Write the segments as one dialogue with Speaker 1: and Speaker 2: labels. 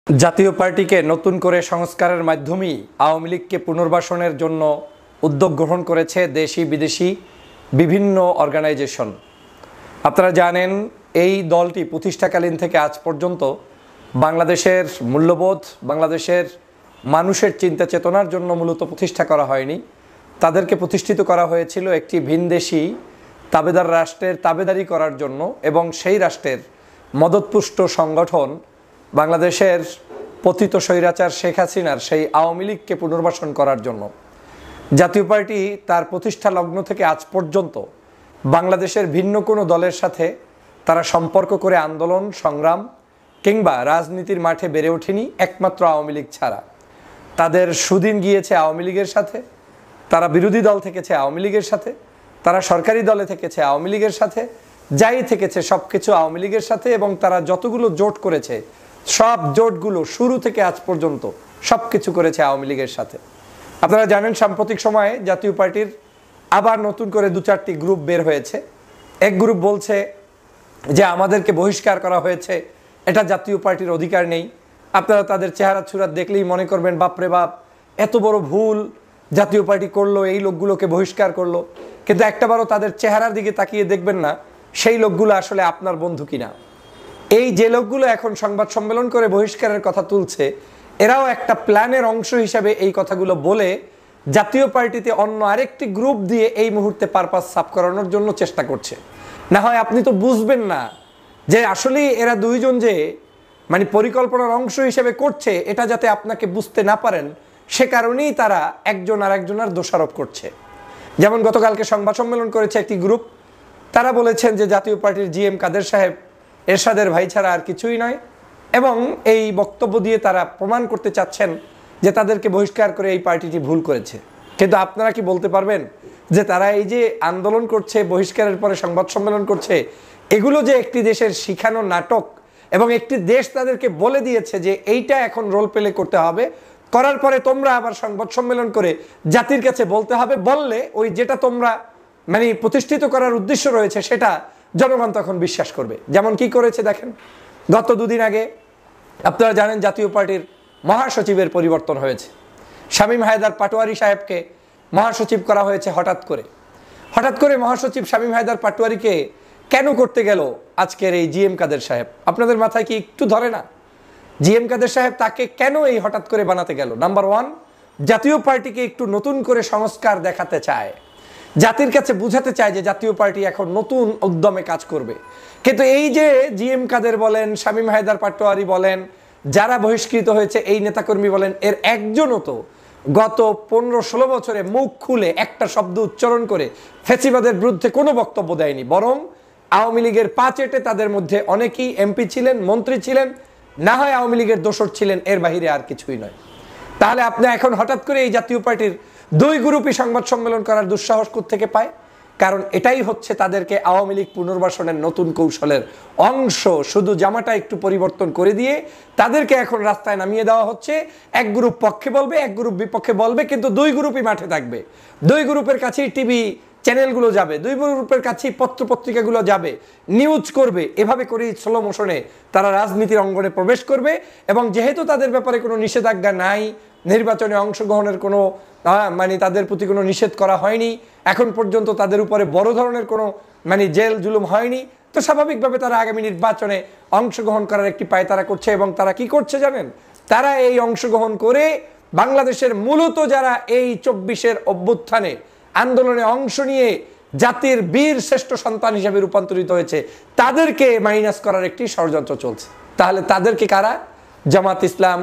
Speaker 1: জাতীয় পার্টিকে নতুন করে সংস্কারের মাধ্যমেই আওয়ামী লীগকে পুনর্বাসনের জন্য উদ্যোগ গ্রহণ করেছে দেশি বিদেশি বিভিন্ন অর্গানাইজেশন। আপনারা জানেন এই দলটি প্রতিষ্ঠাকালীন থেকে আজ পর্যন্ত বাংলাদেশের মূল্যবোধ, বাংলাদেশের মানুষের চিন্তা চেতনার জন্য মূলত প্রতিষ্ঠা করা হয়নি। তাদেরকে প্রতিষ্ঠিত করা হয়েছিল একটি ভিনদেশি তাবেদার রাষ্ট্রের তাবেদারি করার জন্য এবং সেই রাষ্ট্রের মদতপুষ্ট সংগঠন বাংলাদেশের পতিত স্বৈরাচার শেখ হাসিনার সেই আওয়ামী লীগকে পুনর্বাসন করার জন্য। জাতীয় পার্টি তার প্রতিষ্ঠা লগ্ন থেকে আজ পর্যন্ত বাংলাদেশের ভিন্ন কোনো দলের সাথে তারা সম্পর্ক করে আন্দোলন সংগ্রাম কিংবা রাজনীতির মাঠে বেড়ে ওঠেনি একমাত্র আওয়ামী লীগ ছাড়া। তাদের সুদিন গিয়েছে আওয়ামী লীগের সাথে, তারা বিরোধী দল থেকেছে আওয়ামী লীগের সাথে, তারা সরকারি দলে থেকেছে আওয়ামী লীগের সাথে, যাই থেকেছে সব কিছু আওয়ামী লীগের সাথে। এবং তারা যতগুলো জোট করেছে সব জোটগুলো শুরু থেকে আজ পর্যন্ত সব কিছু করেছে আওয়ামী লীগের সাথে। আপনারা জানেন সাম্প্রতিক সময়ে জাতীয় পার্টির আবার নতুন করে দু চারটি গ্রুপ বের হয়েছে। এক গ্রুপ বলছে যে আমাদেরকে বহিষ্কার করা হয়েছে, এটা জাতীয় পার্টির অধিকার নেই। আপনারা তাদের চেহারা ছুরাত দেখলেই মনে করবেন বাপরে বাপ, এত বড় ভুল জাতীয় পার্টি করলো, এই লোকগুলোকে বহিষ্কার করলো। কিন্তু একটাবারও তাদের চেহারার দিকে তাকিয়ে দেখবেন না সেই লোকগুলো আসলে আপনার বন্ধু কিনা। এই যে লোকগুলো এখন সংবাদ সম্মেলন করে বহিষ্কারের কথা তুলছে, এরাও একটা প্ল্যানের অংশ হিসাবে এই কথাগুলো বলে জাতীয় পার্টিতে অন্য আরেকটি গ্রুপ দিয়ে এই মুহূর্তে পারপাস সাফ করানোর জন্য চেষ্টা করছে। না হয় আপনি তো বুঝবেন না যে আসলে এরা দুইজন যে মানে পরিকল্পনার অংশ হিসেবে করছে, এটা যাতে আপনাকে বুঝতে না পারেন সে কারণেই তারা একজন আর একজনের দোষারোপ করছে। যেমন গতকালকে সংবাদ সম্মেলন করেছে একটি গ্রুপ, তারা বলেছেন যে জাতীয় পার্টির জিএম কাদের সাহেব এরশাদের ভাই ছাড়া আর কিছুই নয়, এবং এই বক্তব্য দিয়ে তারা প্রমাণ করতে চাচ্ছেন যে তাদেরকে বহিষ্কার করে এই পার্টিটি ভুল করেছে। কিন্তু আপনারা কি বলতে পারবেন যে তারা এই যে আন্দোলন করছে, বহিষ্কারের পরে সংবাদ সম্মেলন করছে, এগুলো যে একটি দেশের শিখানো নাটক এবং একটি দেশ তাদেরকে বলে দিয়েছে যে এইটা এখন রোল প্লে করতে হবে, করার পরে তোমরা আবার সংবাদ সম্মেলন করে জাতির কাছে বলতে হবে, বললে ওই যেটা তোমরা মানে প্রতিষ্ঠিত করার উদ্দেশ্য রয়েছে সেটা জনগণ তখন বিশ্বাস করবে। যেমন কি করেছে দেখেন, গত দুদিন আগে আপনারা জানেন জাতীয় পার্টির মহাসচিবের পরিবর্তন হয়েছে। শামীম হায়দার পাটোয়ারি সাহেবকে মহাসচিব করা হয়েছে হঠাৎ করে মহাসচিব শামীম হায়দার পাটোয়ারিকে কেন করতে গেল আজকের এই জিএম কাদের সাহেব? আপনাদের মাথায় কি একটু ধরে না? জিএম কাদের সাহেব তাকে কেন এই হঠাৎ করে বানাতে গেল? নাম্বার ওয়ান, জাতীয় পার্টিকে একটু নতুন করে সংস্কার দেখাতে চায়, জাতির কাছে বুঝাতে চায় যে জাতীয় পার্টি এখন নতুন উদ্যমে কাজ করবে। কিন্তু এই যে জিএম কাদের বলেন, শামীম হায়দার পাটোয়ারি বলেন, যারা বহিষ্কৃত হয়েছে এই নেতাকর্মী বলেন, এর একজনও তো গত 15-16 বছরে মুখ খুলে একটা শব্দ উচ্চারণ করে ফ্যাসিবাদের বিরুদ্ধে কোনো বক্তব্য দেয়নি। বরং আওয়ামী লীগের পাচেটে তাদের মধ্যে অনেকেই এমপি ছিলেন, মন্ত্রী ছিলেন, না হয় আওয়ামী লীগের দোসর ছিলেন, এর বাহিরে আর কিছুই নয়। তাহলে আপনি এখন হঠাৎ করে এই জাতীয় পার্টির দুই গ্রুপই সংবাদ সম্মেলন করার দুঃসাহস থেকে পায়? কারণ এটাই হচ্ছে তাদেরকে আওয়ামী লীগ পুনর্বাসনের নতুন কৌশলের অংশ। শুধু জামাটা একটু পরিবর্তন করে দিয়ে তাদেরকে এখন রাস্তায় নামিয়ে দেওয়া হচ্ছে। এক গ্রুপ পক্ষে বলবে, এক গ্রুপ বিপক্ষে বলবে, কিন্তু দুই গ্রুপই মাঠে থাকবে। দুই গ্রুপের কাছেই টিভি চ্যানেলগুলো যাবে, দুই গ্রুপের কাছেই পত্রপত্রিকাগুলো যাবে, নিউজ করবে। এভাবে করেই স্লো মোশনে তারা রাজনীতির অঙ্গনে প্রবেশ করবে। এবং যেহেতু তাদের ব্যাপারে কোনো নিষেধাজ্ঞা নাই, নির্বাচনে অংশগ্রহণের কোনো মানে তাদের প্রতি কোনো নিষেধ করা হয়নি, এখন পর্যন্ত তাদের উপরে বড় ধরনের কোনো মানে জেল জুলুম হয়নি, তো স্বাভাবিকভাবে তারা আগামী নির্বাচনে অংশগ্রহণ করার একটি পায়তারা করছে। এবং তারা কি করছে জানেন? তারা এই অংশগ্রহণ করে বাংলাদেশের মূলত যারা এই 24-এর অভ্যুত্থানে আন্দোলনে অংশ নিয়ে জাতির বীর শ্রেষ্ঠ সন্তান হিসেবে রূপান্তরিত হয়েছে, তাদেরকে মাইনাস করার একটি ষড়যন্ত্র চলছে। তাহলে তাদেরকে কারা? জামাত ইসলাম,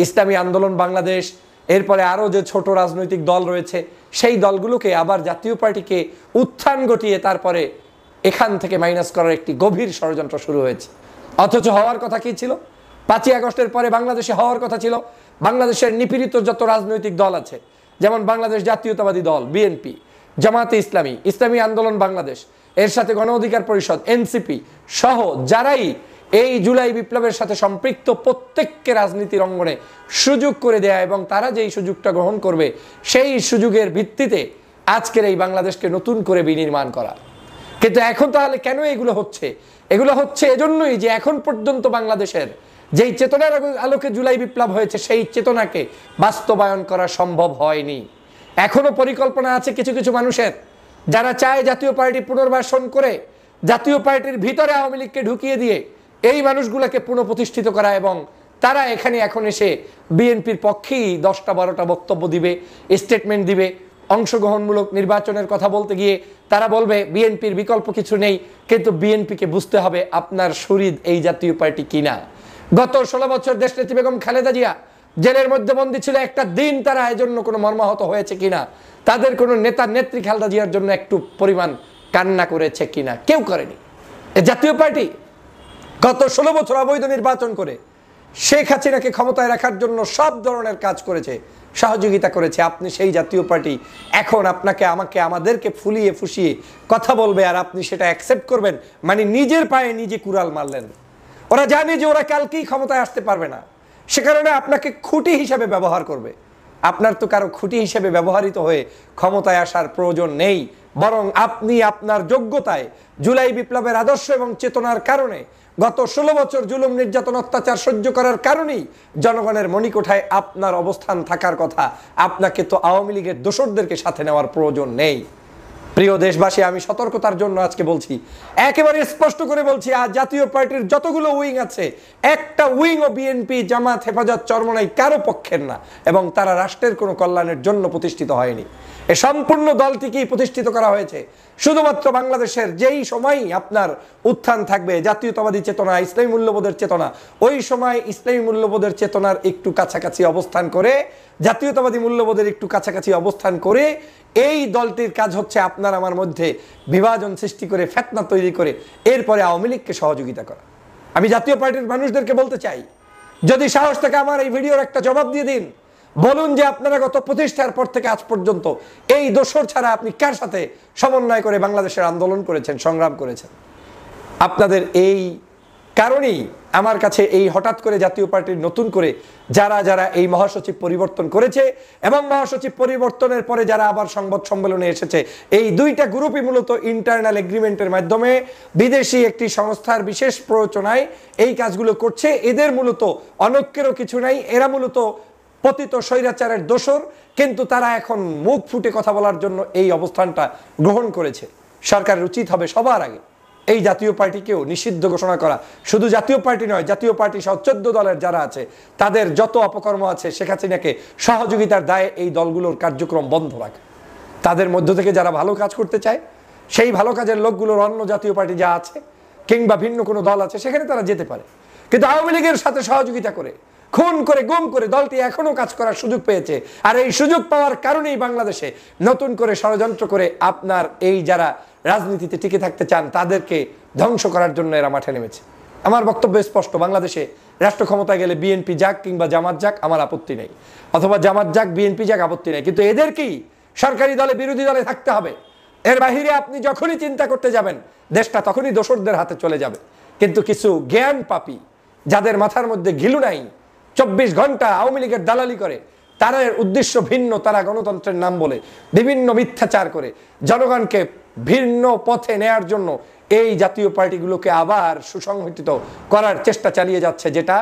Speaker 1: ইসলামী আন্দোলন বাংলাদেশ, এরপরে আরও যে ছোট রাজনৈতিক দল রয়েছে সেই দলগুলোকে আবার জাতীয় পার্টিকে উত্থান ঘটিয়ে তারপরে এখান থেকে মাইনাস করার একটি গভীর ষড়যন্ত্র শুরু হয়েছে। অথচ হওয়ার কথা কি ছিল? 5ই আগস্টের পরে বাংলাদেশে হওয়ার কথা ছিল বাংলাদেশের নিপীড়িত যত রাজনৈতিক দল আছে, যেমন বাংলাদেশ জাতীয়তাবাদী দল বিএনপি, জামাতে ইসলামী, ইসলামী আন্দোলন বাংলাদেশ, এর সাথে গণ অধিকার পরিষদ এনসিপি সহ যারাই এই জুলাই বিপ্লবের সাথে সম্পৃক্ত, প্রত্যেককে রাজনীতির অঙ্গনে সুযোগ করে দেয়া এবং তারা যেই সুযোগটা গ্রহণ করবে সেই সুযোগের ভিত্তিতে আজকের এই বাংলাদেশকে নতুন করে বিনির্মাণ করা। কিন্তু এখন তাহলে কেন এগুলো হচ্ছে? এগুলো হচ্ছে এজন্যই যে এখন পর্যন্ত বাংলাদেশের যেই চেতনার আলোকে জুলাই বিপ্লব হয়েছে সেই চেতনাকে বাস্তবায়ন করা সম্ভব হয়নি। এখনো পরিকল্পনা আছে কিছু কিছু মানুষের, যারা চায় জাতীয় পার্টি পুনর্বাসন করে জাতীয় পার্টির ভিতরে আওয়ামী লীগকে ঢুকিয়ে দিয়ে এই মানুষগুলোকে পুনঃপ্রতিষ্ঠিত করা, এবং তারা এখানে এখন এসে বিএনপির পক্ষেই 10টা-12টা বক্তব্য দিবে, স্টেটমেন্ট দিবে। অংশগ্রহণমূলক নির্বাচনের কথা বলতে গিয়ে তারা বলবে বিএনপির বিকল্প কিছু নেই, কিন্তু বিএনপিকে বুঝতে হবে আপনার শরীর এই জাতীয় পার্টি কিনা। গত 16 বছর দেশনেত্রী বেগম খালেদা জিয়া জেলের মধ্যে বন্দী ছিল, একটা দিন তারা এজন্য কোনো মর্মাহত হয়েছে কিনা, তাদের কোনো নেতা নেত্রী খালেদা জিয়ার জন্য একটু পরিমাণ কান্না করেছে কিনা? কেউ করেনি। জাতীয় পার্টি গত 16 বছর অবৈধ নির্বাচন করে শেখ হাসিনাকে ক্ষমতায় রাখার জন্য সব ধরনের কাজ করেছে, সহযোগিতা করেছে। আপনি সেই জাতীয় পার্টি এখন আপনাকে আমাকে আমাদেরকে ফুলিয়ে ফুসিয়ে কথা বলবে আর আপনি সেটা অ্যাকসেপ্ট করবেন, মানে নিজের পায়ে নিজে কুড়াল মারলেন। ওরা জানে যে ওরা কালকেই ক্ষমতায় আসতে পারবে না, সে কারণে আপনাকে খুঁটি হিসাবে ব্যবহার করবে। আপনার তো কারো খুঁটি হিসেবে ব্যবহৃত হয়ে ক্ষমতায় আসার প্রয়োজন নেই, বরং আপনি আপনার যোগ্যতায় জুলাই বিপ্লবের আদর্শ এবং চেতনার কারণে গত 16 বছর জুলুম নির্যাতন অত্যাচার সহ্য করার কারণেই জনগণের মণিকোঠায় আপনার অবস্থান থাকার কথা। আপনাকে তো আওয়ামী লীগের দোসরদেরকে সাথে নেওয়ার প্রয়োজন নেই। প্রিয় দেশবাসী, আমি সতর্কতার জন্য আজকে বলছি, একেবারে স্পষ্ট করে বলছি, আজ জাতীয় পার্টির যতগুলো উইং আছে, একটা উইং ও বিএনপি, জামাত, হেফাজত, চরমনাই কারো পক্ষের না, এবং তারা রাষ্ট্রের কোনো কল্যাণের জন্য প্রতিষ্ঠিত হয়নি। এই সম্পূর্ণ দলটিকেই প্রতিষ্ঠিত করা হয়েছে শুধুমাত্র বাংলাদেশের যেই সময় আপনার উত্থান থাকবে জাতীয়তাবাদী চেতনা, ইসলামী মূল্যবোধের চেতনা, ওই সময় ইসলামী মূল্যবোধের চেতনার একটু কাছাকাছি অবস্থান করে, জাতীয়তাবাদী মূল্যবোধের একটু কাছাকাছি অবস্থান করে এই দলটির কাজ হচ্ছে আপনার আমার মধ্যে বিভাজন সৃষ্টি করে, ফিতনা তৈরি করে এরপরে আওয়ামী লীগকে সহযোগিতা করা। আমি জাতীয় পার্টির মানুষদেরকে বলতে চাই, যদি সাহস থাকে আমার এই ভিডিওর একটা জবাব দিয়ে দিন, বলুন যে আপনারা গত প্রতিষ্ঠার পর থেকে আজ পর্যন্ত এই দোসর ছাড়া আপনি কার সাথে সমন্বয় করে বাংলাদেশের আন্দোলন করেছেন, সংগ্রাম করেছেন? আপনাদের এই কারণেই আমার কাছে এই হঠাৎ করে জাতীয় পার্টির নতুন করে যারা যারা এই মহাসচিব পরিবর্তন করেছে এবং মহাসচিব পরিবর্তনের পরে যারা আবার সংবাদ সম্মেলনে এসেছে, এই দুইটা গ্রুপই মূলত ইন্টারনাল এগ্রিমেন্টের মাধ্যমে বিদেশি একটি সংস্থার বিশেষ প্ররোচনায় এই কাজগুলো করছে। এদের মূলত অনৈক্যেরও কিছু নাই, এরা মূলত পতিত স্বৈরাচারের দোসর, কিন্তু তারা এখন মুখ ফুটে কথা বলার জন্য এই অবস্থানটা গ্রহণ করেছে। সরকারের উচিত হবে সবার আগে এই জাতীয় পার্টিকেও নিষিদ্ধ ঘোষণা করা। শুধু জাতীয় পার্টি নয়, জাতীয় পার্টি সহ 14 দলের যারা আছে তাদের যত অপকর্ম আছে শেখ হাসিনাকে সহযোগিতার দায়ে এই দলগুলোর কার্যক্রম বন্ধ রাখে। তাদের মধ্য থেকে যারা ভালো কাজ করতে চায় সেই ভালো কাজের লোকগুলোর অন্য জাতীয় পার্টি যা আছে কিংবা ভিন্ন কোনো দল আছে সেখানে তারা যেতে পারে, কিন্তু আওয়ামী লীগের সাথে সহযোগিতা করে, খুন করে, গুম করে দলটি এখনো কাজ করার সুযোগ পেয়েছে। আর এই সুযোগ পাওয়ার কারণেই বাংলাদেশে নতুন করে ষড়যন্ত্র করে আপনার এই যারা রাজনীতিতে টিকে থাকতে চান তাদেরকে ধ্বংস করার জন্য এরা মাঠে নেমেছে। আমার বক্তব্য স্পষ্ট, বাংলাদেশে রাষ্ট্র ক্ষমতায় গেলে বিএনপি যাক কিংবা জামাত যাক আমার আপত্তি নেই, অথবা জামাত যাক বিএনপি যাক আপত্তি নেই, কিন্তু এদেরকেই সরকারি দলে বিরোধী দলে থাকতে হবে। এর বাহিরে আপনি যখনই চিন্তা করতে যাবেন দেশটা তখনই দোসরদের হাতে চলে যাবে। কিন্তু কিছু জ্ঞান পাপী যাদের মাথার মধ্যে ঘিলু নাই, 24 ঘন্টা আওয়ামী লীগের দালালি করে, তার উদ্দেশ্য ভিন্ন, তারা গণতন্ত্রের নাম বলে বিভিন্ন মিথ্যাচার করে জনগণকে ভিন্ন পথে নেয়ার জন্য এই জাতীয় পার্টিগুলোকে আবার সুসংগঠিত করার চেষ্টা চালিয়ে যাচ্ছে, যেটা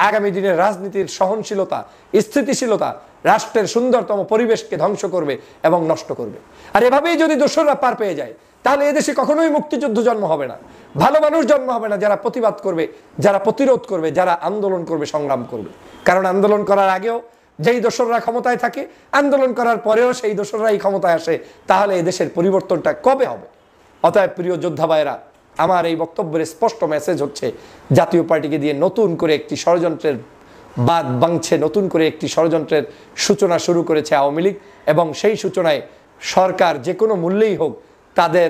Speaker 1: আগামী দিনের রাজনীতির সহনশীলতা, স্থিতিশীলতা, রাষ্ট্রের সুন্দরতম পরিবেশকে ধ্বংস করবে এবং নষ্ট করবে। আর এভাবেই যদি দোসররা পার পেয়ে যায় তাহলে এদেশে কখনোই মুক্তিযুদ্ধ জন্ম হবে না, ভালো মানুষ জন্ম হবে না, যারা প্রতিবাদ করবে, যারা প্রতিরোধ করবে, যারা আন্দোলন করবে, সংগ্রাম করবে। কারণ আন্দোলন করার আগেও যেই দোসররা ক্ষমতায় থাকে, আন্দোলন করার পরেও সেই দোসররাই ক্ষমতায় আসে, তাহলে এদেশের পরিবর্তনটা কবে হবে? অতএব প্রিয় যোদ্ধা ভাইয়েরা, আমার এই বক্তব্যের স্পষ্ট মেসেজ হচ্ছে, জাতীয় পার্টিকে দিয়ে নতুন করে একটি ষড়যন্ত্রের বাঁধ ভাঙছে, নতুন করে একটি ষড়যন্ত্রের সূচনা শুরু করেছে আওয়ামী লীগ, এবং সেই সূচনায় সরকার যে কোনো মূল্যেই হোক তাদের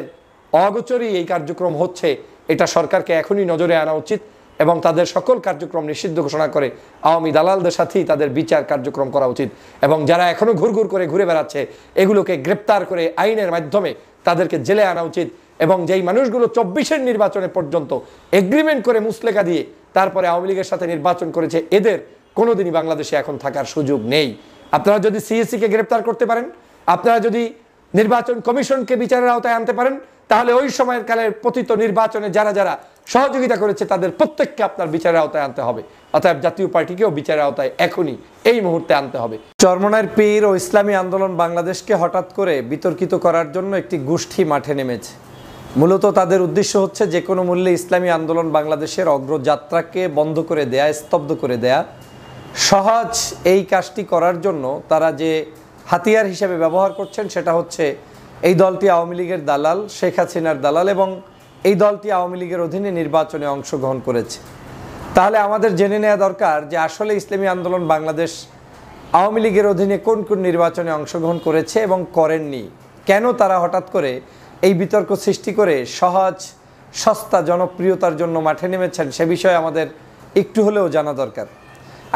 Speaker 1: অগোচরেই এই কার্যক্রম হচ্ছে, এটা সরকারকে এখনই নজরে আনা উচিত এবং তাদের সকল কার্যক্রম নিষিদ্ধ ঘোষণা করে আওয়ামী দালালদের সাথেই তাদের বিচার কার্যক্রম করা উচিত। এবং যারা এখনো ঘুরঘুর করে ঘুরে বেড়াচ্ছে এগুলোকে গ্রেপ্তার করে আইনের মাধ্যমে তাদেরকে জেলে আনা উচিত। এবং যেই মানুষগুলো 24-এর নির্বাচনে পর্যন্ত এগ্রিমেন্ট করে মুসলেকা দিয়ে তারপরে আওয়ামী লীগের সাথে নির্বাচন করেছে, এদের কোনোদিনই বাংলাদেশে এখন থাকার সুযোগ নেই। আপনারা যদি সিএসসিকে গ্রেপ্তার করতে পারেন, আপনারা যদি নির্বাচন কমিশনকে বিচারের আওতায় আনতে পারেন, তাহলে ওই সময়ের কালের পতিত নির্বাচনে যারা যারা সহযোগিতা করেছে তাদের প্রত্যেককে আপনার বিচারের আওতায় আনতে হবে। অতএব জাতীয় পার্টিকেও বিচারের আওতায় এখনই এই মুহূর্তে আনতে হবে। চরমনাইর পীর ও ইসলামী আন্দোলন বাংলাদেশকে হঠাৎ করে বিতর্কিত করার জন্য একটি গোষ্ঠী মাঠে নেমেছে। মূলত তাদের উদ্দেশ্য হচ্ছে যে কোনো মূল্যে ইসলামী আন্দোলন বাংলাদেশের অগ্রযাত্রাকে বন্ধ করে দেয়া, স্তব্ধ করে দেয়া। সহজ এই কাজটি করার জন্য তারা যে হাতিয়ার হিসেবে ব্যবহার করছেন সেটা হচ্ছে এই দলটি আওয়ামী লীগের দালাল, শেখ হাসিনার দালাল, এবং এই দলটি আওয়ামী লীগের অধীনে নির্বাচনে অংশগ্রহণ করেছে। তাহলে আমাদের জেনে নেওয়া দরকার যে আসলে ইসলামী আন্দোলন বাংলাদেশ আওয়ামী লীগের অধীনে কোন কোন নির্বাচনে অংশগ্রহণ করেছে এবং করেননি, কেন তারা হঠাৎ করে এই বিতর্ক সৃষ্টি করে সহজ সস্তা জনপ্রিয়তার জন্য মাঠে নেমেছেন, সে বিষয়ে আমাদের একটু হলেও জানা দরকার।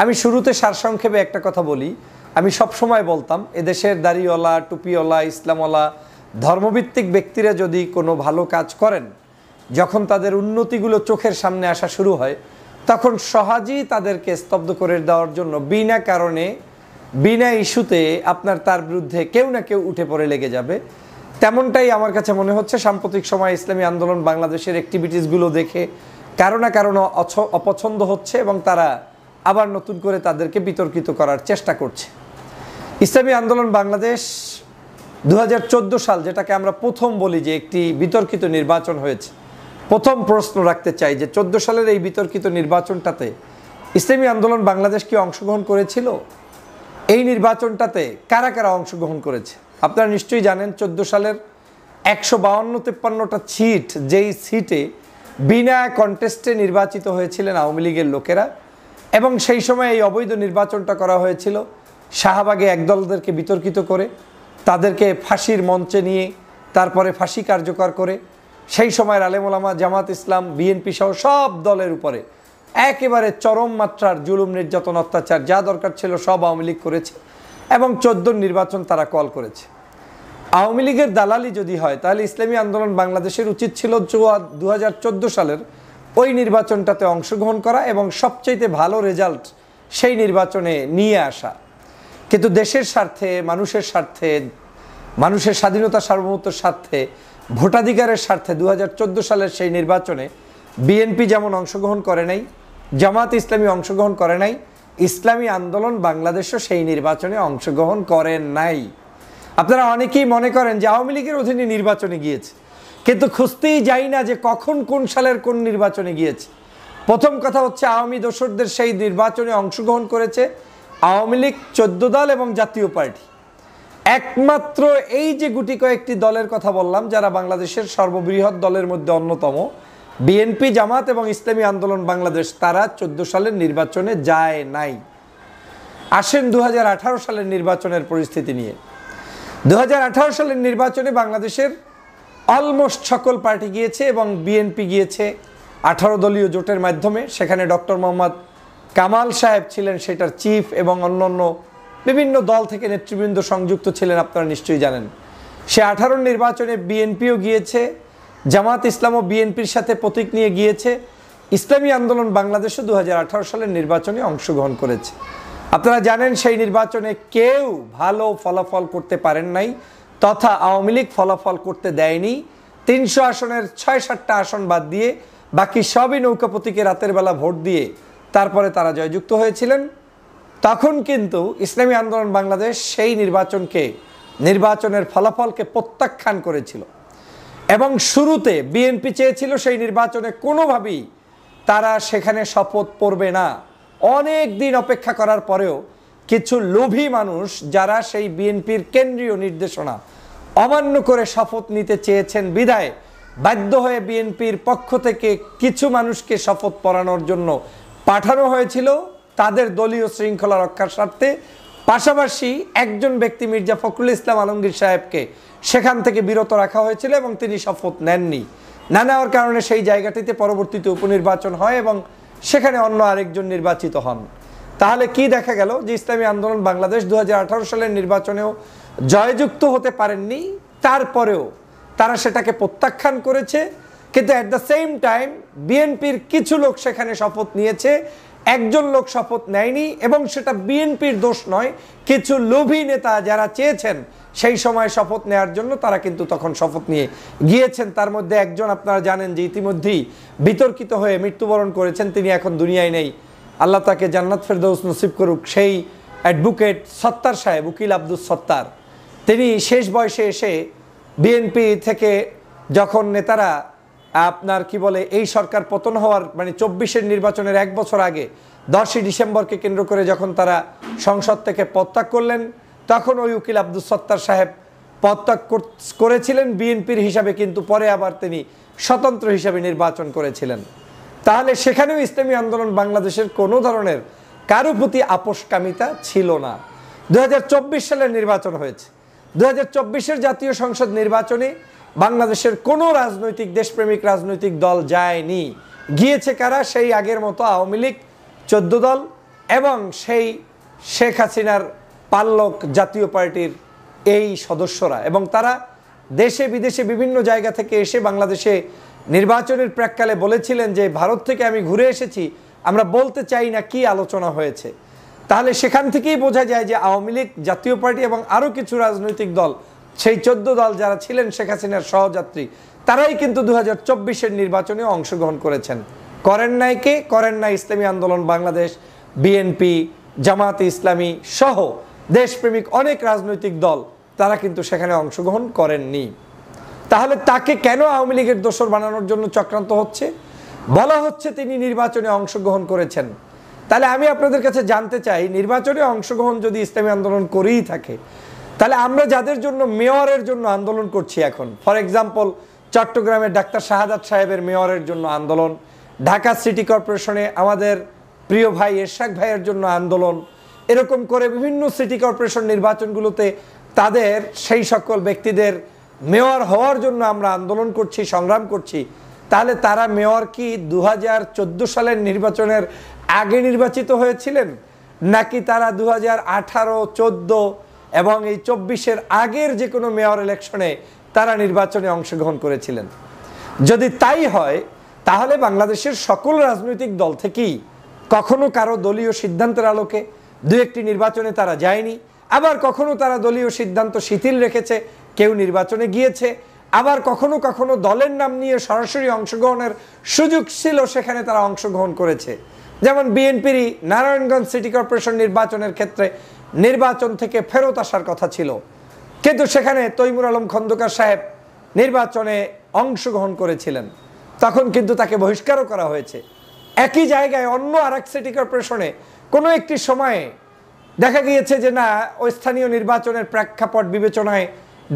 Speaker 1: আমি শুরুতে সারসংক্ষেপে একটা কথা বলি। আমি সবসময় বলতাম এদেশের দাড়িওয়ালা, টুপিওয়ালা, ইসলামওয়ালা ধর্মভিত্তিক ব্যক্তিরা যদি কোনো ভালো কাজ করেন, যখন তাদের উন্নতিগুলো চোখের সামনে আসা শুরু হয়, তখন সহজেই তাদেরকে স্তব্ধ করে দেওয়ার জন্য বিনা কারণে, বিনা ইস্যুতে আপনার তার বিরুদ্ধে কেউ না কেউ উঠে পড়ে লেগে যাবে। তেমনটাই আমার কাছে মনে হচ্ছে সাম্প্রতিক সময় ইসলামী আন্দোলন বাংলাদেশের অ্যাক্টিভিটিসগুলো দেখে কারো না কারো অপছন্দ হচ্ছে এবং তারা আবার নতুন করে তাদেরকে বিতর্কিত করার চেষ্টা করছে। ইসলামী আন্দোলন বাংলাদেশ 2014 সাল, যেটাকে আমরা প্রথম বলি যে একটি বিতর্কিত নির্বাচন হয়েছে, প্রথম প্রশ্ন রাখতে চাই যে 14 সালের এই বিতর্কিত নির্বাচনটাতে ইসলামী আন্দোলন বাংলাদেশ কি অংশগ্রহণ করেছিল? এই নির্বাচনটাতে কারা কারা অংশগ্রহণ করেছে? আপনারা নিশ্চয়ই জানেন 14 সালের 152-53টা সিট, যেই সিটে বিনা কন্টেস্টে নির্বাচিত হয়েছিলেন আওয়ামী লীগের লোকেরা, এবং সেই সময় এই অবৈধ নির্বাচনটা করা হয়েছিল শাহবাগে একদলদেরকে বিতর্কিত করে, তাদেরকে ফাঁসির মঞ্চে নিয়ে তারপরে ফাঁসি কার্যকর করে সেই সময়ের আলেম ওলামা, জামাত ইসলাম, বিএনপি সহ সব দলের উপরে একেবারে চরম মাত্রার জুলুম, নির্যাতন, অত্যাচার যা দরকার ছিল সব আওয়ামী লীগ করেছে এবং 14 নির্বাচন তারা কল করেছে। আওয়ামী লীগের দালালি যদি হয় তাহলে ইসলামী আন্দোলন বাংলাদেশের উচিত ছিল 2014 সালের ওই নির্বাচনটাতে অংশগ্রহণ করা এবং সবচাইতে ভালো রেজাল্ট সেই নির্বাচনে নিয়ে আসা। কিন্তু দেশের স্বার্থে, মানুষের স্বার্থে, মানুষের স্বাধীনতা সার্বভৌমত্বের স্বার্থে, ভোটাধিকারের স্বার্থে 2014 সালের সেই নির্বাচনে বিএনপি যেমন অংশগ্রহণ করে নাই, জামাত ইসলামী অংশগ্রহণ করে নাই, ইসলামী আন্দোলন বাংলাদেশও সেই নির্বাচনে অংশগ্রহণ করেন নাই। আপনারা অনেকেই মনে করেন যে আওয়ামী লীগের অধীনে নির্বাচনে গিয়েছে, কিন্তু খুঁজতেই যাই না যে কখন কোন সালের কোন নির্বাচনে গিয়েছে। প্রথম কথা হচ্ছে আওয়ামী দোসরদের সেই নির্বাচনে অংশগ্রহণ করেছে আওয়ামী লীগ 14 দল এবং জাতীয় পার্টি। একমাত্র এই যে গুটি কয়েকটি দলের কথা বললাম যারা বাংলাদেশের সর্ববৃহৎ দলের মধ্যে অন্যতম, বিএনপি, জামাত এবং ইসলামী আন্দোলন বাংলাদেশ, তারা 14 সালের নির্বাচনে যায় নাই। আসেন 2018 সালের নির্বাচনের পরিস্থিতি নিয়ে। 2018 সালের নির্বাচনে বাংলাদেশের অলমোস্ট সকল পার্টি গিয়েছে এবং বিএনপি গিয়েছে 18 দলীয় জোটের মাধ্যমে। সেখানে ডক্টর মোহাম্মদ কামাল সাহেব ছিলেন সেটার চিফ এবং অন্যান্য বিভিন্ন দল থেকে নেতৃবৃন্দ সংযুক্ত ছিলেন, আপনারা নিশ্চয়ই জানেন। সে 18 নির্বাচনে বিএনপিও গিয়েছে, জামাত ইসলামও বিএনপির সাথে প্রতীক নিয়ে গিয়েছে, ইসলামী আন্দোলন বাংলাদেশও 2018 সালের নির্বাচনে অংশগ্রহণ করেছে। আপনারা জানেন সেই নির্বাচনে কেউ ভালো ফলাফল করতে পারেন নাই, তথা আওয়ামী লীগ ফলাফল করতে দেয়নি। 300 আসনের 6-7টা আসন বাদ দিয়ে বাকি সবই নৌকা প্রতীকে রাতের বেলা ভোট দিয়ে তারপরে তারা জয়যুক্ত হয়েছিলেন। তখন কিন্তু ইসলামী আন্দোলন বাংলাদেশ সেই নির্বাচনের ফলাফলকে প্রত্যাখ্যান করেছিল এবং শুরুতে বিএনপি চেয়েছিল সেই নির্বাচনে কোনোভাবেই তারা সেখানে শপথ পড়বে না। অনেক দিন অপেক্ষা করার পরেও কিছু লোভী মানুষ যারা সেই বিএনপির কেন্দ্রীয় নির্দেশনা অমান্য করে শপথ নিতে চেয়েছেন বিধায় বাধ্য হয়ে বিএনপির পক্ষ থেকে কিছু মানুষকে শপথ পড়ানোর জন্য পাঠানো হয়েছিল তাদের দলীয় শৃঙ্খলা রক্ষার স্বার্থে। পাশাপাশি একজন ব্যক্তি মির্জা ফখরুল ইসলাম আলমগীর সাহেবকে সেখান থেকে বিরত রাখা হয়েছিল এবং তিনি শপথ নেননি। না নেওয়ার কারণে সেই জায়গাটিতে পরবর্তীতে উপনির্বাচন হয় এবং সেখানে অন্য আরেকজন নির্বাচিত হন। তাহলে কি দেখা গেল যে ইসলামী আন্দোলন বাংলাদেশ 2018 সালের নির্বাচনেও জয়যুক্ত হতে পারেননি, তারপরেও তারা সেটাকে প্রত্যাখ্যান করেছে। কিন্তু অ্যাট দ্য সেম টাইম বিএনপির কিছু লোক সেখানে শপথ নিয়েছে একজন লোক শপথ নেয়নি, এবং সেটা বিএনপির দোষ নয়। কিছু লোভী নেতা যারা চেয়েছেন সেই সময় শপথ নেওয়ার জন্য, তারা কিন্তু তখন শপথ নিয়ে গিয়েছেন। তার মধ্যে একজন আপনারা জানেন যে ইতিমধ্যেই বিতর্কিত হয়ে মৃত্যুবরণ করেছেন, তিনি এখন দুনিয়ায় নেই, আল্লাহ তাকে জান্নাত ফেরদৌস নসিব করুক। সেই অ্যাডভোকেট সত্তার সাহেব, উকিল আব্দুল সত্তার, তিনি শেষ বয়সে এসে বিএনপি থেকে যখন নেতারা আপনার কি বলে এই সরকার পতন হওয়ার মানে 24-এর নির্বাচনের 1 বছর আগে 10ই ডিসেম্বরকে কেন্দ্র করে যখন তারা সংসদ থেকে পদত্যাগ করলেন, তখন ওই উকিল আব্দুল সত্তার সাহেব পদত্যাগ করেছিলেন বিএনপির হিসাবে, কিন্তু পরে আবার তিনি স্বতন্ত্র হিসাবে নির্বাচন করেছিলেন। তাহলে সেখানেও ইসলামী আন্দোলন বাংলাদেশের কোনো ধরনের কারো প্রতি আপোষকামিতা ছিল না। 2024 সালের নির্বাচন হয়েছে। 2024-এর জাতীয় সংসদ নির্বাচনে বাংলাদেশের কোনো রাজনৈতিক দেশপ্রেমিক রাজনৈতিক দল যায়নি। গিয়েছে কারা? সেই আগের মতো আওয়ামী লীগ 14 দল এবং সেই শেখ হাসিনার পাল্লক জাতীয় পার্টির এই সদস্যরা, এবং তারা দেশে বিদেশে বিভিন্ন জায়গা থেকে এসে বাংলাদেশে নির্বাচনের প্রাক্কালে বলেছিলেন যে ভারত থেকে আমি ঘুরে এসেছি, আমরা বলতে চাই না কি আলোচনা হয়েছে। তাহলে সেখান থেকেই বোঝা যায় যে আওয়ামী লীগ, জাতীয় পার্টি এবং আরও কিছু রাজনৈতিক দল, সেই 14 দল যারা ছিলেন শেখ হাসিনার সহযাত্রী, তারাই কিন্তু 2024-এর নির্বাচনে অংশগ্রহণ করেছেন। করেন নাই কে? করেন নাই ইসলামী আন্দোলন বাংলাদেশ, বিএনপি, জামাতে ইসলামী সহ দেশপ্রেমিক অনেক রাজনৈতিক দল, তারা কিন্তু সেখানে অংশগ্রহণ করেননি। তাহলে তাকে কেন আওয়ামী লীগের দোসর বানানোর জন্য চক্রান্ত হচ্ছে? বলা হচ্ছে তিনি নির্বাচনে অংশগ্রহণ করেছেন। তাহলে আমি আপনাদের কাছে জানতে চাই, নির্বাচনে অংশগ্রহণ যদি ইসলামী আন্দোলন করেই থাকে, তাহলে আমরা যাদের জন্য মেয়রের জন্য আন্দোলন করছি এখন, ফর এক্সাম্পল চট্টগ্রামের ডাক্তার শাহাদাত সাহেবের মেয়রের জন্য আন্দোলন, ঢাকা সিটি কর্পোরেশনে আমাদের প্রিয় ভাই এরশাদ ভাইয়ের জন্য আন্দোলন, এরকম করে বিভিন্ন সিটি কর্পোরেশন নির্বাচনগুলোতে তাদের সেই সকল ব্যক্তিদের মেয়র হওয়ার জন্য আমরা আন্দোলন করছি, সংগ্রাম করছি। তাহলে তারা মেয়র কি 2014 সালের নির্বাচনের আগে নির্বাচিত হয়েছিলেন, নাকি তারা 2018, 14 এবং এই 24-এর আগের যে কোনো মেয়র ইলেকশনে তারা নির্বাচনে অংশগ্রহণ করেছিলেন? যদি তাই হয়, তাহলে বাংলাদেশের সকল রাজনৈতিক দল থেকেই কখনো কারো দলীয় সিদ্ধান্তের আলোকে 2-1টি নির্বাচনে তারা যায়নি, আবার কখনো তারা দলীয় সিদ্ধান্ত শিথিল রেখেছে, কেউ নির্বাচনে গিয়েছে, আবার কখনো কখনো দলের নাম নিয়ে সরাসরি অংশগ্রহণের সুযোগ ছিল, সেখানে তারা অংশগ্রহণ করেছে। যেমন বিএনপিরই নারায়ণগঞ্জ সিটি কর্পোরেশন নির্বাচনের ক্ষেত্রে নির্বাচন থেকে ফেরত আসার কথা ছিল, কিন্তু সেখানে তৈমুর আলম খন্দকার সাহেব নির্বাচনে অংশগ্রহণ করেছিলেন, তখন কিন্তু তাকে বহিষ্কারও করা হয়েছে। একই জায়গায় অন্য আরেক সিটি কর্পোরেশনে কোনো একটি সময়ে দেখা গিয়েছে যে না, ওই স্থানীয় নির্বাচনের প্রেক্ষাপট বিবেচনায়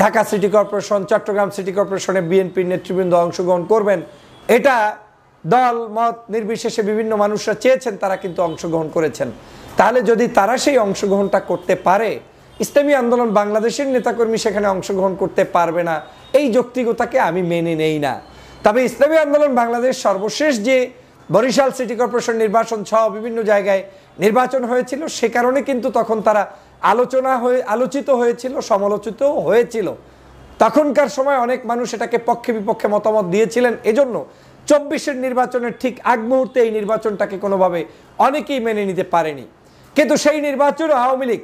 Speaker 1: Dhaka city corporation, Chattogram city কর্পোরেশনে বিএনপির নেতৃবৃন্দ অংশগ্রহণ করবেন, এটা দল মত নির্বিশেষে বিভিন্ন মানুষরা চেয়েছেন, তারা কিন্তু অংশগ্রহণ করেছেন। তাহলে যদি তারা সেই অংশগ্রহণটা করতে পারে, ইসলামী আন্দোলন বাংলাদেশের নেতাকর্মী সেখানে অংশগ্রহণ করতে পারবে না, এই যৌক্তিকতাকে আমি মেনে নেই না। তবে ইসলামী আন্দোলন বাংলাদেশ সর্বশেষ যে বরিশাল সিটি কর্পোরেশন নির্বাচন সহ বিভিন্ন জায়গায় নির্বাচন হয়েছিল, সে কারণে কিন্তু তখন তারা আলোচিত হয়েছিল, সমালোচিত হয়েছিল। তখনকার সময় অনেক মানুষ এটাকে পক্ষে বিপক্ষে মতামত দিয়েছিলেন। এজন্য 24-এর নির্বাচনের ঠিক আগ মুহূর্তে এই নির্বাচনটাকে কোনোভাবে অনেকেই মেনে নিতে পারেনি। কিন্তু সেই নির্বাচনে আওয়ামী লীগ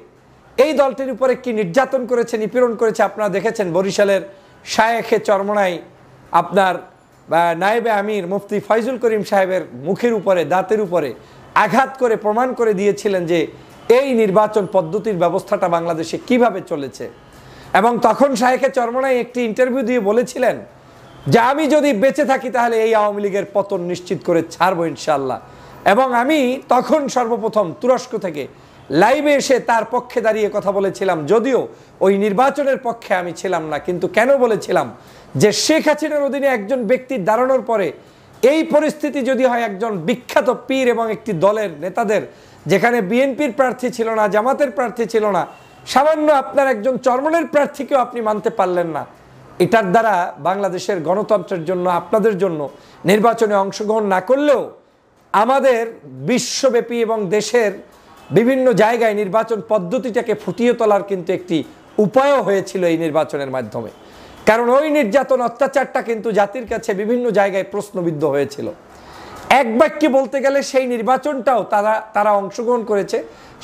Speaker 1: এই দলটির উপরে কি নির্যাতন করেছে, নিপীড়ন করেছে আপনারা দেখেছেন। বরিশালের শায়েখে চরমনাই আপনার নায়েবে আমির মুফতি ফয়জুল করিম সাহেবের মুখের উপরে, দাঁতের উপরে আঘাত করে প্রমাণ করে দিয়েছিলেন যে এই নির্বাচন পদ্ধতির ব্যবস্থাটা বাংলাদেশে কিভাবে চলেছে। এবং তখন শায়েখে চরমনাই একটি ইন্টারভিউ দিয়ে বলেছিলেন যে আমি যদি বেঁচে থাকি তাহলে এই আওয়ামী লীগের পতন নিশ্চিত করে ছাড়বো ইনশাআল্লাহ। এবং আমি তখন সর্বপ্রথম তুরস্ক থেকে লাইভে এসে তার পক্ষে দাঁড়িয়ে কথা বলেছিলাম, যদিও ওই নির্বাচনের পক্ষে আমি ছিলাম না, কিন্তু কেন বলেছিলাম যে শেখ হাসিনার অধীনে একজন ব্যক্তির দাঁড়ানোর পরে এই পরিস্থিতি যদি হয়, একজন বিখ্যাত পীর এবং একটি দলের নেতাদের, যেখানে বিএনপির প্রার্থী ছিল না, জামাতের প্রার্থী ছিল না, সামান্য আপনার একজন চরমনের প্রার্থীকেও আপনি মানতে পারলেন না, এটার দ্বারা বাংলাদেশের গণতন্ত্রের জন্য, আপনাদের জন্য নির্বাচনে অংশগ্রহণ না করলেও আমাদের বিশ্বব্যাপী এবং দেশের বিভিন্ন জায়গায় নির্বাচন পদ্ধতিটাকে ফুটিয়ে তোলার কিন্তু একটি উপায়ও হয়েছিল এই নির্বাচনের মাধ্যমে। কারণ ওই নির্যাতন, অত্যাচারটা কিন্তু জাতির কাছে বিভিন্ন জায়গায় প্রশ্নবিদ্ধ হয়েছিল। এক বাক্যে বলতে গেলে সেই নির্বাচনটাও তারা অংশগ্রহণ করেছে,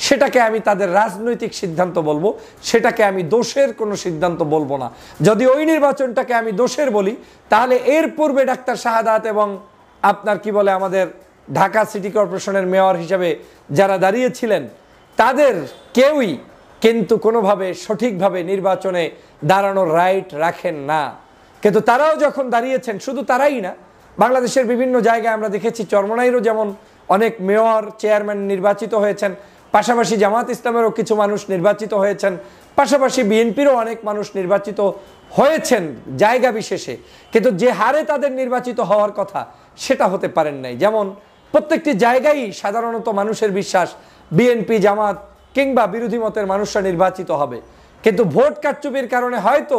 Speaker 1: সেটাকে আমি তাদের রাজনৈতিক সিদ্ধান্ত বলবো, সেটাকে আমি দোষের কোনো সিদ্ধান্ত বলবো না। যদি ওই নির্বাচনটাকে আমি দোষের বলি, তাহলে এর পূর্বে ডাক্তার শাহাদাত এবং আপনার কি বলে আমাদের ঢাকা সিটি কর্পোরেশনের মেয়র হিসেবে যারা দাঁড়িয়েছিলেন, তাদের কেউই কিন্তু কোনোভাবে সঠিকভাবে নির্বাচনে দাঁড়ানোর রাইট রাখেন না। কিন্তু তারাও যখন দাঁড়িয়েছেন, শুধু তারাই না, বাংলাদেশের বিভিন্ন জায়গায় আমরা দেখেছি চরমোনাইরও যেমন অনেক মেয়র চেয়ারম্যান নির্বাচিত হয়েছেন, পাশাপাশি জামাত ইসলামেরও কিছু মানুষ নির্বাচিত হয়েছেন, পাশাপাশি বিএনপিরও অনেক মানুষ নির্বাচিত হয়েছেন জায়গা বিশেষে, কিন্তু যে হারে তাদের নির্বাচিত হওয়ার কথা সেটা হতে পারেন নাই। যেমন প্রত্যেকটি জায়গায় সাধারণত মানুষের বিশ্বাস বিএনপি, জামাত কিংবা বিরোধী মতের মানুষরা নির্বাচিত হবে, কিন্তু ভোট কারচুপির কারণে হয়তো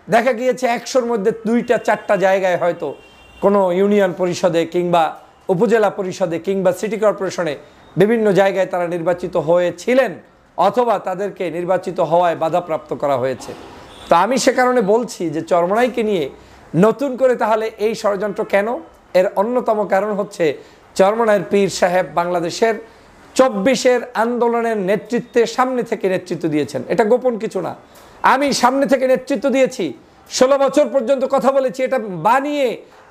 Speaker 1: দেখা গিয়েছে 100-র মধ্যে 2-4টা জায়গায় হয়তো কোনো ইউনিয়ন পরিষদে কিংবা উপজেলা পরিষদে কিংবা সিটি কর্পোরেশনে বিভিন্ন জায়গায় তারা নির্বাচিত হয়েছিলেন, অথবা তাদেরকে নির্বাচিত হওয়ায় বাধাপ্রাপ্ত করা হয়েছে। তো আমি সে কারণে বলছি যে চরমোনাইকে নিয়ে নতুন করে তাহলে এই ষড়যন্ত্র কেন? এর অন্যতম কারণ হচ্ছে চরমোনাইয়ের পীর সাহেব বাংলাদেশের 24-এর আন্দোলনের নেতৃত্বে সামনে থেকে নেতৃত্ব দিয়েছেন, এটা গোপন কিছু না। আমি সামনে থেকে নেতৃত্ব দিয়েছি, 16 বছর পর্যন্ত কথা বলেছি। এটা বানিয়ে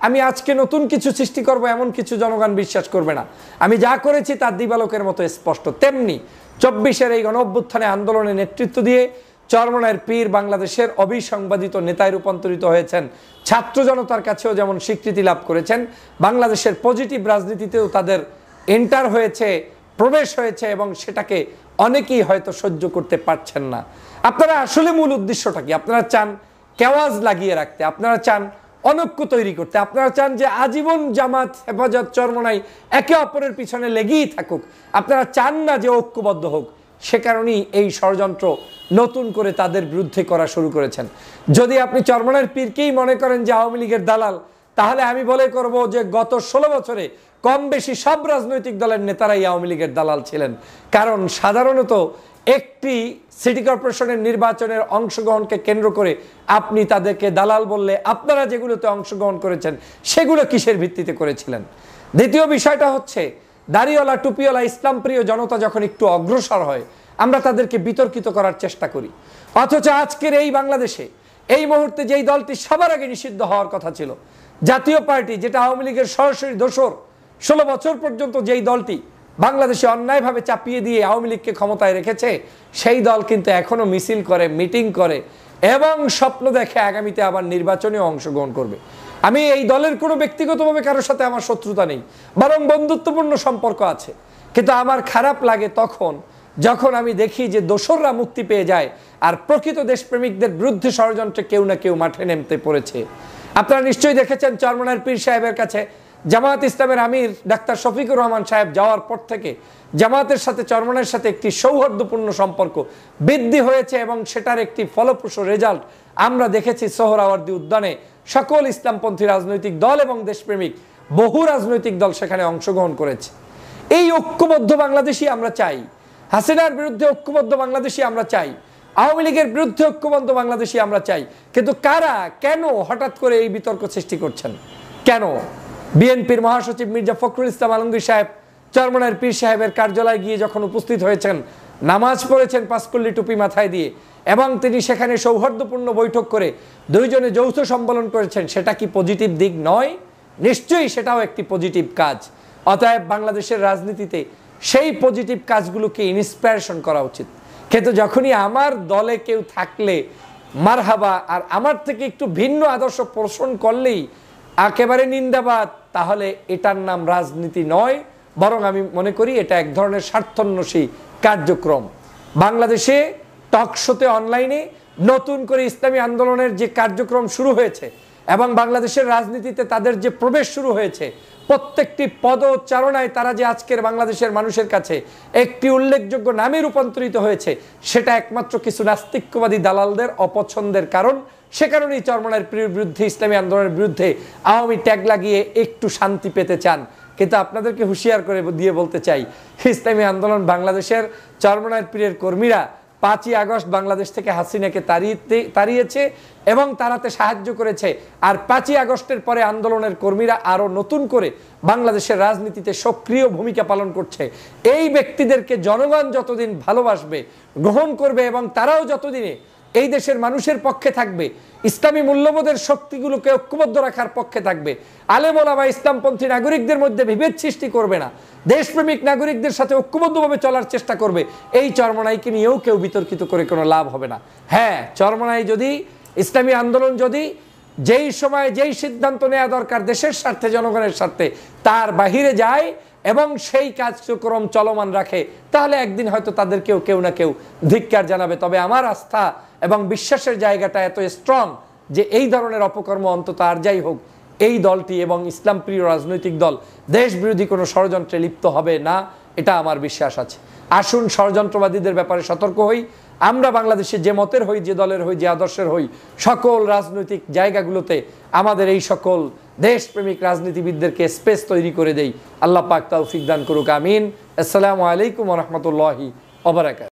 Speaker 1: আমি আজকে নতুন কিছু সৃষ্টি করব এমন কিছু জনগণ বিশ্বাস করবে না। আমি যা করেছি তার দিবালোকের মতো স্পষ্ট। তেমনি 24-এর এই গণঅভ্যুত্থানে আন্দোলনে নেতৃত্ব দিয়ে চরমোনাইয়ের পীর বাংলাদেশের অবিসংবাদিত নেতায় রূপান্তরিত হয়েছেন, ছাত্র জনতার কাছেও যেমন স্বীকৃতি লাভ করেছেন, বাংলাদেশের পজিটিভ রাজনীতিতেও তাদের এন্টার হয়েছে, প্রবেশ হয়েছে, এবং সেটাকে অনেকেই হয়তো সহ্য করতে পারছেন না। আপনারা আসলে মূল উদ্দেশ্যটা কি? আপনারা চান কেওয়াজ লাগিয়ে রাখতে, আপনারা চান অনৈক্য তৈরি করতে, আপনারা চান যে আজীবন জামাত, হেফাজত, চরমোনাই একে অপরের পিছনে লেগেই থাকুক, আপনারা চান না যে ঐক্যবদ্ধ হোক। সে কারণেই এই ষড়যন্ত্র নতুন করে তাদের বিরুদ্ধে করা শুরু করেছেন। যদি আপনি চরমোনাইয়ের পীরকেই মনে করেন যে আওয়ামী লীগের দালাল, তাহলে আমি বলে করব যে গত 16 বছরে কম বেশি সব রাজনৈতিক দলের নেতারাই আওয়ামী লীগের দালাল ছিলেন। কারণ সাধারণত একটি সিটি কর্পোরেশনের নির্বাচনের অংশগ্রহণকে কেন্দ্র করে আপনি তাদেরকে দালাল বললে, আপনারা যেগুলোতে অংশগ্রহণ করেছেন সেগুলো কিসের ভিত্তিতে করেছিলেন? দ্বিতীয় বিষয়টা হচ্ছে, দাড়িওয়ালা টুপিওয়ালা ইসলামপ্রিয় জনতা যখন একটু অগ্রসর হয়, আমরা তাদেরকে বিতর্কিত করার চেষ্টা করি। অথচ আজকের এই বাংলাদেশে এই মুহূর্তে যেই দলটি সবার আগে নিষিদ্ধ হওয়ার কথা ছিল, জাতীয় পার্টি, যেটা আওয়ামী লীগের সরাসরি দোসর, 16 বছর পর্যন্ত যেই দলটি বাংলাদেশে অন্যায়ভাবে চাপিয়ে দিয়ে আওয়ামী লীগকে ক্ষমতায় রেখেছে, সেই দল কিন্তু এখনো মিছিল করে, মিটিং করে এবং স্বপ্ন দেখে আগামীতে আবার নির্বাচনেও অংশগ্রহণ করবে। আমি এই দলের কোনো ব্যক্তিগতভাবে কারোর সাথে আমার শত্রুতা নেই, বরং বন্ধুত্বপূর্ণ সম্পর্ক আছে। কিন্তু আমার খারাপ লাগে তখন যখন আমি দেখি যে দোসররা মুক্তি পেয়ে যায় আর প্রকৃত দেশপ্রেমিকদের বিরুদ্ধে ষড়যন্ত্রে কেউ না কেউ মাঠে নেমতে পড়েছে। আপনারা নিশ্চয়ই দেখেছেন চরমোনাইয়ের পীর সাহেবের কাছে জামায়াত ইসলামের আমির ডাক্তার শফিকুর রহমান সাহেব যাওয়ার পর থেকে জামায়াতের সাথে চরমোনাইয়ের সাথে একটি সৌহার্দ্যপূর্ণ সম্পর্ক বৃদ্ধি হয়েছে, এবং সেটার একটি ফলপ্রসূ রেজাল্ট আমরা দেখেছি সোহরাওয়ার্দী উদ্যানে। সকল ইসলামপন্থী রাজনৈতিক দল এবং দেশপ্রেমিক বহু রাজনৈতিক দল সেখানে অংশগ্রহণ করেছে। এই ঐক্যবদ্ধ বাংলাদেশই আমরা চাই, হাসিনার বিরুদ্ধে ঐক্যবদ্ধ বাংলাদেশই আমরা চাই, আওয়ামী লীগের বিরুদ্ধে ঐক্যবদ্ধ বাংলাদেশই আমরা চাই। কিন্তু কারা, কেন হঠাৎ করে এই বিতর্ক সৃষ্টি করছেন? কেন? বিএনপির মহাসচিব মির্জা ফখরুল ইসলাম আলমগীর সাহেব চরমোনাইয়ের পীর সাহেবের কার্যালয়ে গিয়ে যখন উপস্থিত হয়েছেন, নামাজ পড়েছেন পাঁচকল্লি টুপি মাথায় দিয়ে, এবং তিনি সেখানে সৌহার্দ্যপূর্ণ বৈঠক করে দুইজনে যৌথ সম্মেলন করেছেন, সেটা কি পজিটিভ দিক নয়? নিশ্চয়ই সেটাও একটি পজিটিভ কাজ। অতএব বাংলাদেশের রাজনীতিতে সেই পজিটিভ কাজগুলোকে ইন্সপিরেশন করা উচিত। কিন্তু যখনই আমার দলে কেউ থাকলে মারহাবা, আর আমার থেকে একটু ভিন্ন আদর্শ পোষণ করলেই একেবারে নিন্দাবাদ, তাহলে এটার নাম রাজনীতি নয়, বরং আমি মনে করি এটা এক ধরনের স্বার্থন্বেষী কার্যক্রম। বাংলাদেশে টকশোতে, অনলাইনে নতুন করে ইসলামী আন্দোলনের যে কার্যক্রম শুরু হয়েছে এবং বাংলাদেশের রাজনীতিতে তাদের যে প্রবেশ শুরু হয়েছে, প্রত্যেকটি পদচারণায় তারা যে আজকের বাংলাদেশের মানুষের কাছে একটি উল্লেখযোগ্য নামে রূপান্তরিত হয়েছে, সেটা একমাত্র কিছু নাস্তিক্যবাদী দালালদের অপছন্দের কারণ। সে কারণেই চরমোনাইয়ের বিরুদ্ধে, ইসলামী আন্দোলনের বিরুদ্ধে আওয়ামী ট্যাগ লাগিয়ে একটু শান্তি পেতে চান। কিন্তু আপনাদেরকে হুঁশিয়ার করে দিয়ে বলতে চাই, ইসলামী আন্দোলন বাংলাদেশের চরমোনাইয়ের পীরের কর্মীরা 5ই আগস্ট বাংলাদেশ থেকে হাসিনাকে তাড়িয়েছে এবং তাড়াতে সাহায্য করেছে। আর 5ই আগস্টের পরে আন্দোলনের কর্মীরা আরো নতুন করে বাংলাদেশের রাজনীতিতে সক্রিয় ভূমিকা পালন করছে। এই ব্যক্তিদেরকে জনগণ যতদিন ভালোবাসবে, গ্রহণ করবে এবং তারাও যতদিনে এই দেশের মানুষের পক্ষে থাকবে, ইসলামী মূল্যবোধের শক্তিগুলোকে ঐক্যবদ্ধ রাখার পক্ষে থাকবে, আলেম ওলামা ইসলামপন্থী নাগরিকদের মধ্যে বিভেদ সৃষ্টি করবে না, দেশপ্রেমিক নাগরিকদের সাথে ঐক্যবদ্ধভাবে চলার চেষ্টা করবে, এই চরমনাইকে নিয়েও কেউ বিতর্কিত করে কোনো লাভ হবে না। হ্যাঁ, চরমনাই যদি, ইসলামী আন্দোলন যদি যেই সময় যেই সিদ্ধান্ত নেওয়া দরকার দেশের স্বার্থে, জনগণের স্বার্থে, তার বাহিরে যায় এবং সেই কার্যক্রম চলমান রাখে, তাহলে একদিন হয়তো তাদেরকেও কেউ না কেউ ধিক্কার জানাবে। তবে আমার আস্থা এবং বিশ্বাসের জায়গাটা এত স্ট্রং যে এই ধরনের অপকর্ম অন্তত আর যাই হোক এই দলটি এবং ইসলাম প্রিয় রাজনৈতিক দল দেশ বিরোধী কোনো ষড়যন্ত্রে লিপ্ত হবে না, এটা আমার বিশ্বাস আছে। আসুন ষড়যন্ত্রবাদীদের ব্যাপারে সতর্ক হই। আমরা বাংলাদেশে যে মতের হই, যে দলের হই, যে আদর্শের হই, সকল রাজনৈতিক জায়গাগুলোতে আমাদের এই সকল দেশপ্রেমিক রাজনীতিবিদদেরকে স্পেস তৈরি করে দেই। আল্লাহ পাক তৌফিক দান করুক, আমিন। আসসালামু আলাইকুম ওয়া রাহমাতুল্লাহি ওয়া বারাকাতুহু।